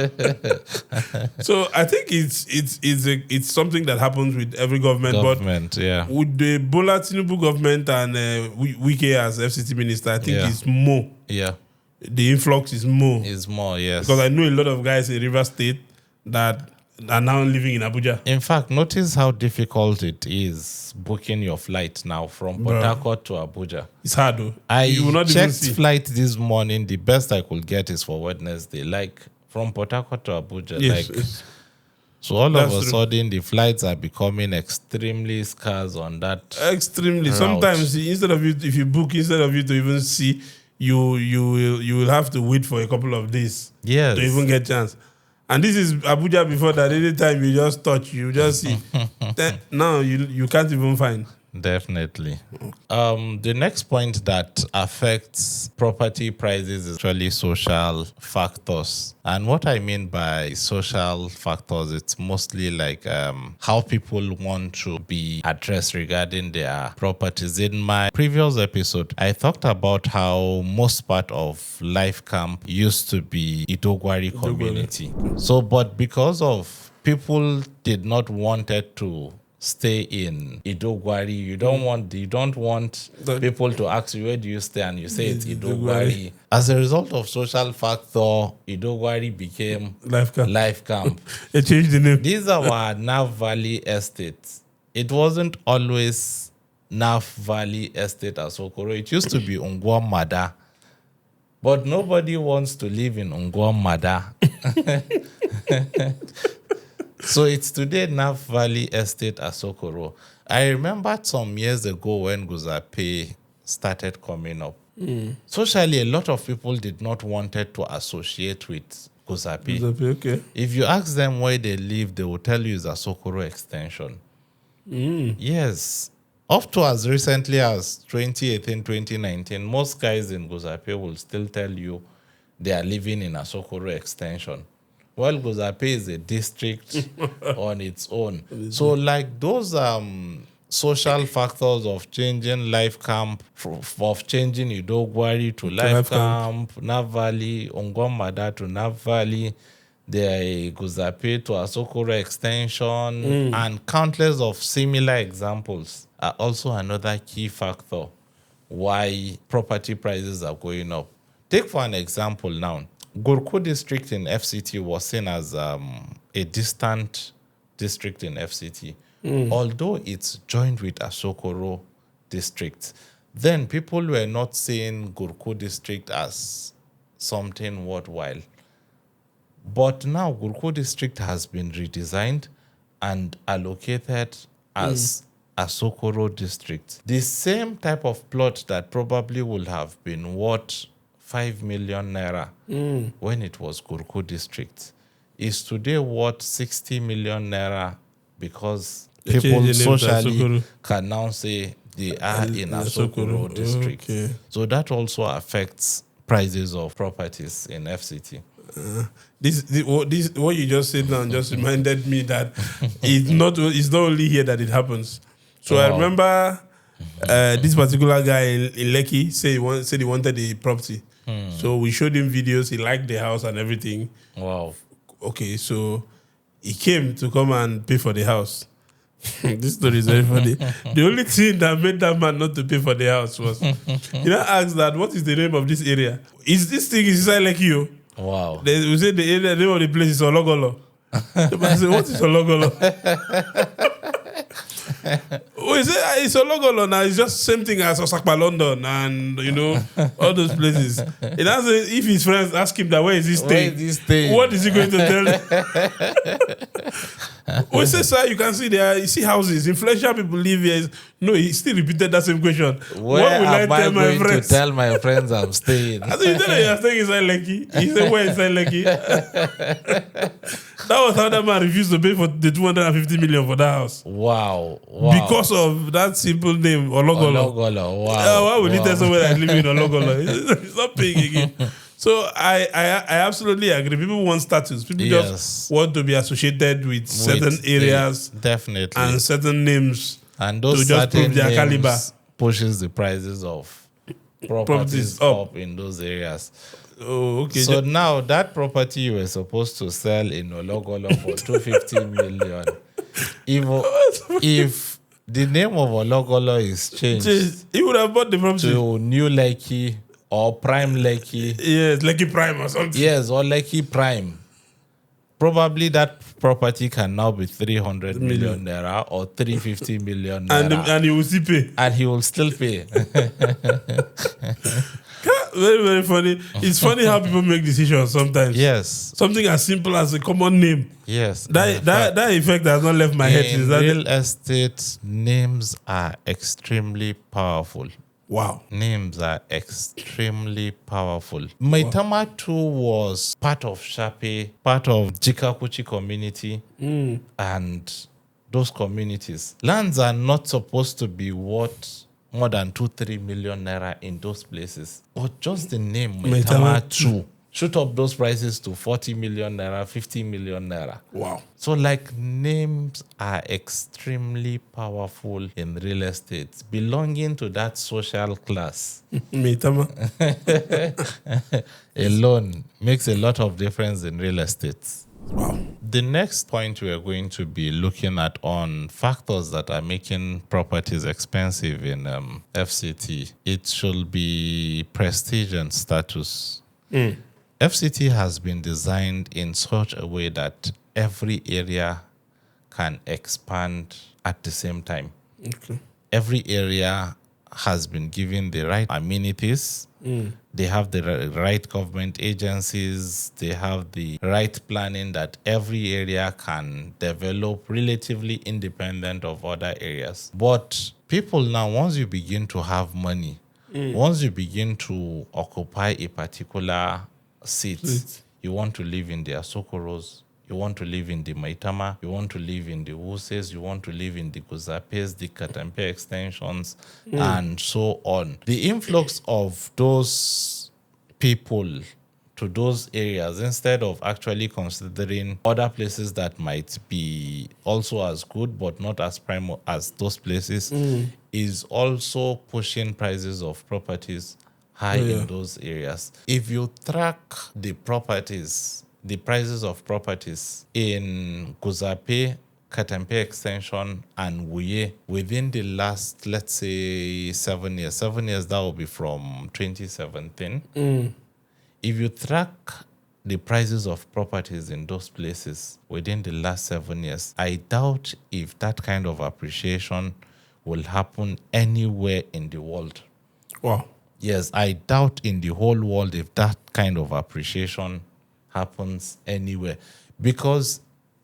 So I think it's something that happens with every government. But yeah. with the Bola Tinubu government and Wike as FCT minister, I think it's more. Yeah. The influx is more. It's more, yes. Because I know a lot of guys in River State that are now living in Abuja. In fact, notice how difficult it is booking your flight now from Port Harcourt to Abuja. It's hard though. I checked flight this morning. The best I could get is for Wednesday. Like from Port Harcourt to Abuja. Yes. So all of a sudden, the flights are becoming extremely scarce on that. Extremely. route. Sometimes if you book, instead of you to even see, you will have to wait for a couple of days to even get chance. And this is Abuja before that. Anytime you just touch, you just see. Now you can't even find. Definitely. The next point that affects property prices is actually social factors. And what I mean by social factors, it's mostly like how people want to be addressed regarding their properties. In my previous episode, I talked about how most part of Life Camp used to be Idogwari community. So, but because of people did not want it to stay in Idogwari. You don't want people to ask you, where do you stay? And you say it's Idogwari. As a result of social factor, Idogwari became Life Camp. It changed the name. These are our Nav Valley estates. It wasn't always Nav Valley Estate Asokoro. It used to be Ungwa Mada. But nobody wants to live in Ungwa Mada. So it's today Nav Valley Estate Asokoro. I remember some years ago when Guzape started coming up. Socially, a lot of people did not want to associate with Guzape. Okay. If you ask them where they live, they will tell you it's Asokoro extension. Yes. Up to as recently as 2018, 2019, most guys in Guzape will still tell you they are living in Asokoro extension. Well, Guzape is a district on its own. So like those social factors of changing Life Camp, of changing Idogwari to Life Camp, Nav Valley, Ongwamada to Nav Valley, the Guzape to Asokoro extension, and countless of similar examples are also another key factor why property prices are going up. Take for an example now, Gurku district in FCT was seen as a distant district in FCT. Although it's joined with Asokoro district, then people were not seeing Gurku district as something worthwhile. But now Gurku district has been redesigned and allocated as Asokoro district. The same type of plot that probably would have been worth 5 million naira when it was Gurku district is today worth 60 million naira because people socially can now say they are in Asokoro district. Okay. So that also affects prices of properties in FCT. This what you just said now just reminded me that it's not only here that it happens. So I remember this particular guy in Lekki said he wanted the property. So we showed him videos. He liked the house and everything. Wow. Okay, so he came to come and pay for the house. This story is very funny. The only thing that made that man not to pay for the house was he now asked that, what is the name of this area? Is this thing inside like you? Wow. We say the name of the place is Ologolo. The man said, what is Ologolo? We say it's Ologolo now. It's just same thing as Osakpa, London, and all those places. And that's if his friends ask him that, where is this thing? What is he going to tell them? We say, sir, you can see there. You see houses. Influential people live here. No, he still repeated that same question. Where what will am I tell I my going friends? to tell my friends I'm staying? I said, you tell them you're staying inside Lekki. He said, where inside Lekki? That was how that man refused to pay for the 250 million for that house. Wow. Because of that simple name, Ologolo. Wow. Why would he tell someone that live in Ologolo? He's not paying again. So I absolutely agree. People want status. People just want to be associated with certain areas, definitely, and certain names, and those to just prove their names caliber. Pushes the prices of properties up in those areas. Oh, okay. So now that property you were supposed to sell in Ologolo for 250 million, if the name of Ologolo is changed, he would have bought the property to New Lekki or Prime Lekki. Yes, Lekki Prime or something. Yes, or Lekki Prime. Probably that property can now be 300 million naira or 350 million naira. And he will still pay. And he will still pay. Very, very funny. It's funny how people make decisions sometimes. Yes. Something as simple as a common name. Yes. That effect has not left my head. In real estate, names are extremely powerful. Wow. Names are extremely powerful. Maitama too was part of Shape, part of Jikakuchi community, and those communities. Lands are not supposed to be worth more than 2-3 million naira in those places. Or just the name Maitama too shoot up those prices to 40 million naira, 50 million naira. Wow. So names are extremely powerful in real estate, belonging to that social class. Maitama alone makes a lot of difference in real estate. Wow. The next point we are going to be looking at on factors that are making properties expensive in FCT, it should be prestige and status. FCT has been designed in such a way that every area can expand at the same time. Okay. Every area has been given the right amenities. They have the right government agencies. They have the right planning that every area can develop relatively independent of other areas. But people now, once you begin to have money, once you begin to occupy a particular seat, you want to live in the Asokoros, you want to live in the Maitama, you want to live in the Wuses, you want to live in the Guzapes, the Katampe extensions, and so on. The influx of those people to those areas, instead of actually considering other places that might be also as good but not as prime as those places, is also pushing prices of properties high in those areas. If you track the prices of properties in Guzape, Katampe Extension, and Wuye within the last, let's say, 7 years. 7 years, that will be from 2017. If you track the prices of properties in those places within the last 7 years, I doubt if that kind of appreciation will happen anywhere in the world. Wow. Yes, I doubt in the whole world if that kind of appreciation happens anywhere, because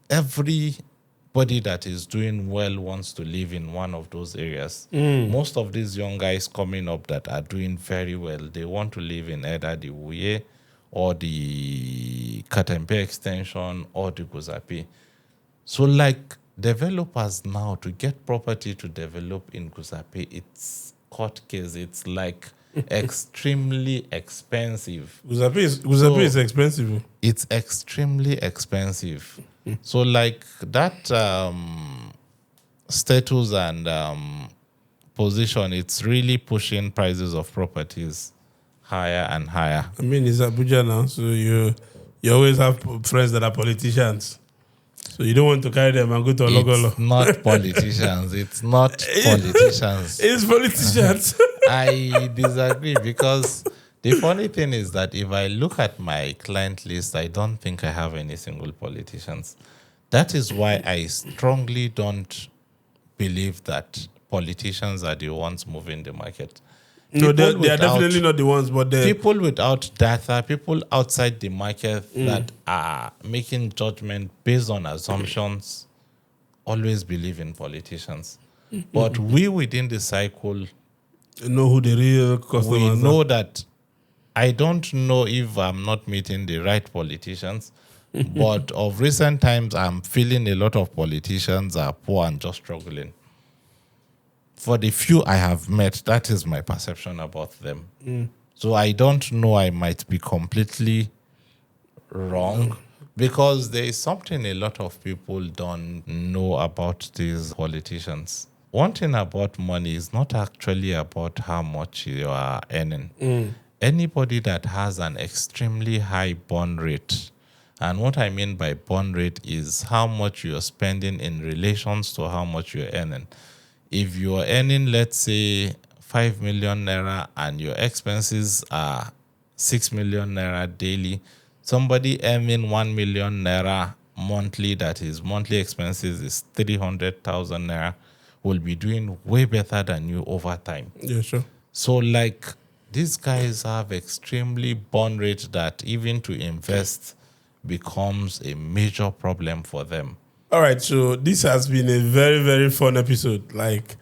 everybody that is doing well wants to live in one of those areas. Most of these young guys coming up that are doing very well, they want to live in either the Wuye or the Katempe extension or the Guzapi. So developers now, to get property to develop in Guzapi, it's court case. It's extremely expensive. Guzape is expensive. It's extremely expensive. So that status and position, it's really pushing prices of properties higher and higher. I mean, it's Abuja now, so you always have friends that are politicians. So you don't want to carry them and go to Ologolo. It's not politicians. It's not politicians. It's politicians. I disagree because the funny thing is that if I look at my client list, I don't think I have any single politicians. That is why I strongly don't believe that politicians are the ones moving the market. No, they are definitely not the ones, but people without data, people outside the market that are making judgment based on assumptions, always believe in politicians. But we within the cycle know who the real customers we know that. I don't know if I'm not meeting the right politicians, but of recent times, I'm feeling a lot of politicians are poor and just struggling. For the few I have met, that is my perception about them. So I don't know, I might be completely wrong because there is something a lot of people don't know about these politicians. One thing about money is not actually about how much you are earning. Anybody that has an extremely high burn rate, and what I mean by burn rate is how much you're spending in relations to how much you're earning. If you're earning, let's say, 5 million naira and your expenses are 6 million naira daily, somebody earning 1 million naira monthly, that is monthly expenses is 300,000 naira, will be doing way better than you over time. Yeah, sure. So like these guys have extremely burn rate that even to invest becomes a major problem for them. All right, so this has been a very, very fun episode. Like,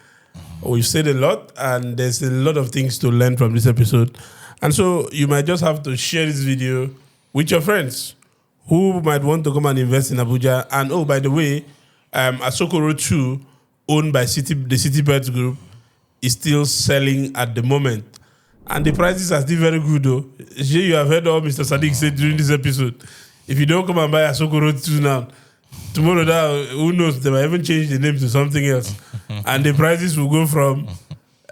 we've said a lot, and there's a lot of things to learn from this episode. And so you might just have to share this video with your friends who might want to come and invest in Abuja. And oh, by the way, Asokoro 2, owned by the Citybet Group, is still selling at the moment. And the prices are still very good, though. You have heard all Mr. Sadiq said during this episode. If you don't come and buy Asokoro 2 now, tomorrow, who knows, they might even change the name to something else. And the prices will go from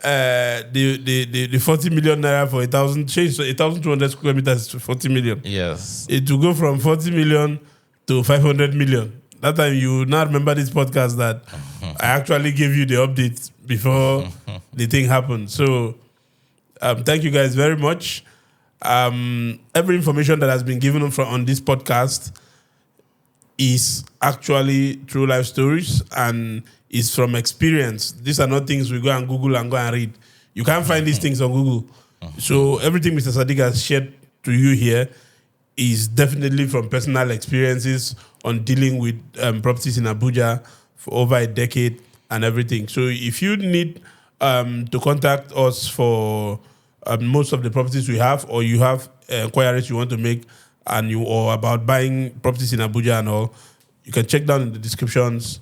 the 40 million naira for 1,200 square meters to 40 million. Yes. It will go from 40 million to 500 million. That time you now remember this podcast that I actually gave you the update before the thing happened. So thank you guys very much. Every information that has been given on this podcast is actually true life stories and is from experience. These are not things we go and Google and go and read. You can't find these things on Google. So everything Mr. Sadiq has shared to you here is definitely from personal experiences on dealing with properties in Abuja for over a decade and everything. So if you need to contact us for most of the properties we have, or you have inquiries you want to make or about buying properties in Abuja and all, you can check down in the descriptions.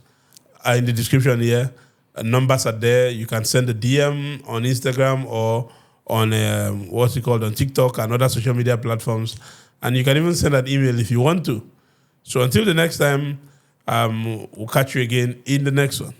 In the description here, numbers are there. You can send a DM on Instagram or on on TikTok and other social media platforms, and you can even send an email if you want to. So until the next time, we'll catch you again in the next one.